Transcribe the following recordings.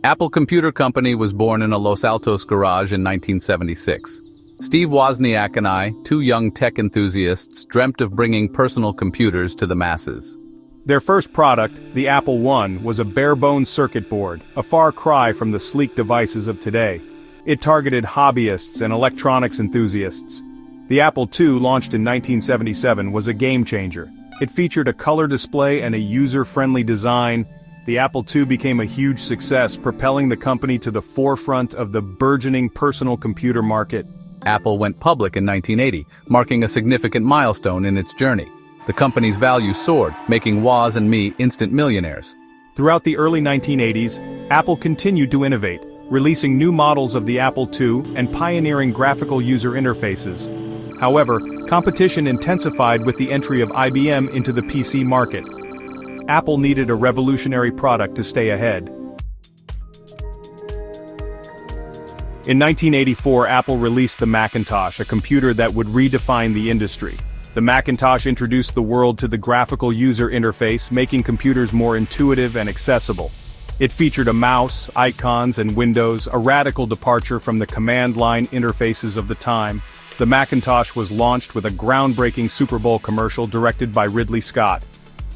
Apple Computer Company was born in a Los Altos garage in 1976. Steve Wozniak and I, two young tech enthusiasts, dreamt of bringing personal computers to the masses. Their first product, the Apple I, was a bare-bones circuit board, a far cry from the sleek devices of today. It targeted hobbyists and electronics enthusiasts. The Apple II, launched in 1977, was a game-changer. It featured a color display and a user-friendly design. The Apple II became a huge success, propelling the company to the forefront of the burgeoning personal computer market. Apple went public in 1980, marking a significant milestone in its journey. The company's value soared, making Woz and me instant millionaires. Throughout the early 1980s, Apple continued to innovate, releasing new models of the Apple II and pioneering graphical user interfaces. However, competition intensified with the entry of IBM into the PC market. Apple needed a revolutionary product to stay ahead. In 1984, Apple released the Macintosh, a computer that would redefine the industry. The Macintosh introduced the world to the graphical user interface, making computers more intuitive and accessible. It featured a mouse, icons, and windows, a radical departure from the command line interfaces of the time. The Macintosh was launched with a groundbreaking Super Bowl commercial directed by Ridley Scott.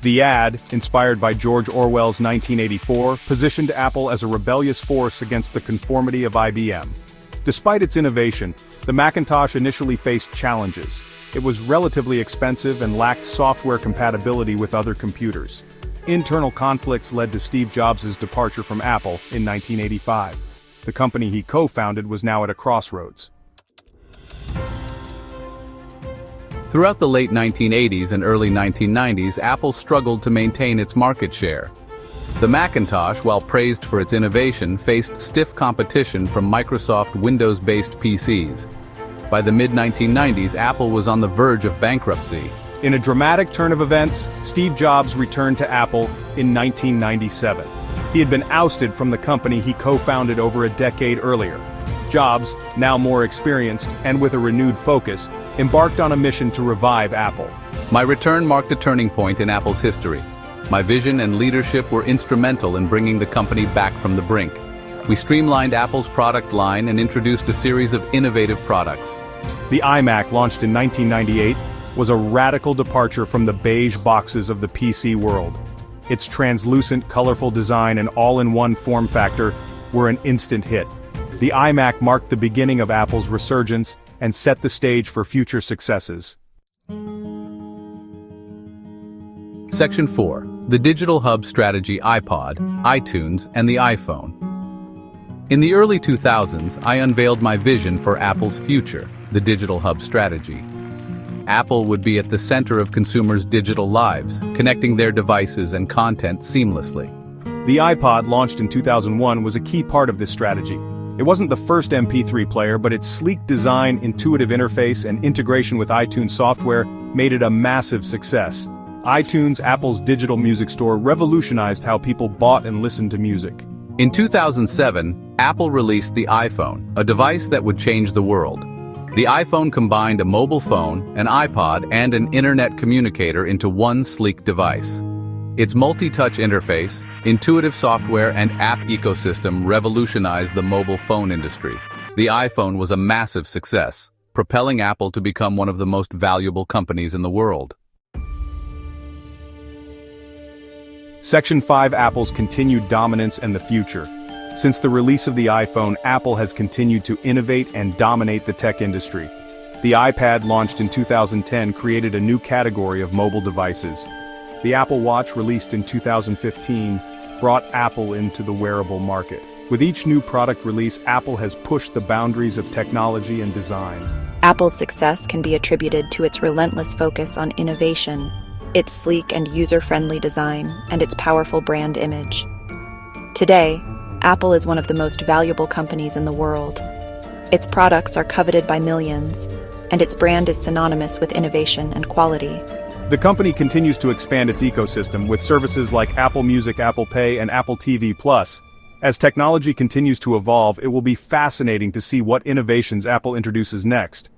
The ad, inspired by George Orwell's 1984, positioned Apple as a rebellious force against the conformity of IBM. Despite its innovation, the Macintosh initially faced challenges. It was relatively expensive and lacked software compatibility with other computers. Internal conflicts led to Steve Jobs' departure from Apple in 1985. The company he co-founded was now at a crossroads. Throughout the late 1980s and early 1990s, Apple struggled to maintain its market share. The Macintosh, while praised for its innovation, faced stiff competition from Microsoft Windows-based PCs. By the mid-1990s, Apple was on the verge of bankruptcy. In a dramatic turn of events, Steve Jobs returned to Apple in 1997. He had been ousted from the company he co-founded over a decade earlier. Jobs, now more experienced and with a renewed focus, embarked on a mission to revive Apple. My return marked a turning point in Apple's history. My vision and leadership were instrumental in bringing the company back from the brink. We streamlined Apple's product line and introduced a series of innovative products. The iMac, launched in 1998, was a radical departure from the beige boxes of the PC world. Its translucent, colorful design and all-in-one form factor were an instant hit. The iMac marked the beginning of Apple's resurgence and set the stage for future successes. Section 4. The Digital Hub Strategy: iPod, iTunes, and the iPhone. In the early 2000s, I unveiled my vision for Apple's future, the Digital Hub Strategy. Apple would be at the center of consumers' digital lives, connecting their devices and content seamlessly. The iPod, launched in 2001, was a key part of this strategy. It wasn't the first MP3 player, but its sleek design, intuitive interface, and integration with iTunes software made it a massive success. iTunes, Apple's digital music store, revolutionized how people bought and listened to music. In 2007, Apple released the iPhone, a device that would change the world. The iPhone combined a mobile phone, an iPod, and an internet communicator into one sleek device. Its multi-touch interface, intuitive software, and app ecosystem revolutionized the mobile phone industry. The iPhone was a massive success, propelling Apple to become one of the most valuable companies in the world. Section 5. Apple's continued dominance and the future. Since the release of the iPhone, Apple has continued to innovate and dominate the tech industry. The iPad, launched in 2010, created a new category of mobile devices. The Apple Watch, released in 2015, brought Apple into the wearable market. With each new product release, Apple has pushed the boundaries of technology and design. Apple's success can be attributed to its relentless focus on innovation, its sleek and user-friendly design, and its powerful brand image. Today, Apple is one of the most valuable companies in the world. Its products are coveted by millions, and its brand is synonymous with innovation and quality. The company continues to expand its ecosystem with services like Apple Music, Apple Pay, and Apple TV+. As technology continues to evolve, it will be fascinating to see what innovations Apple introduces next.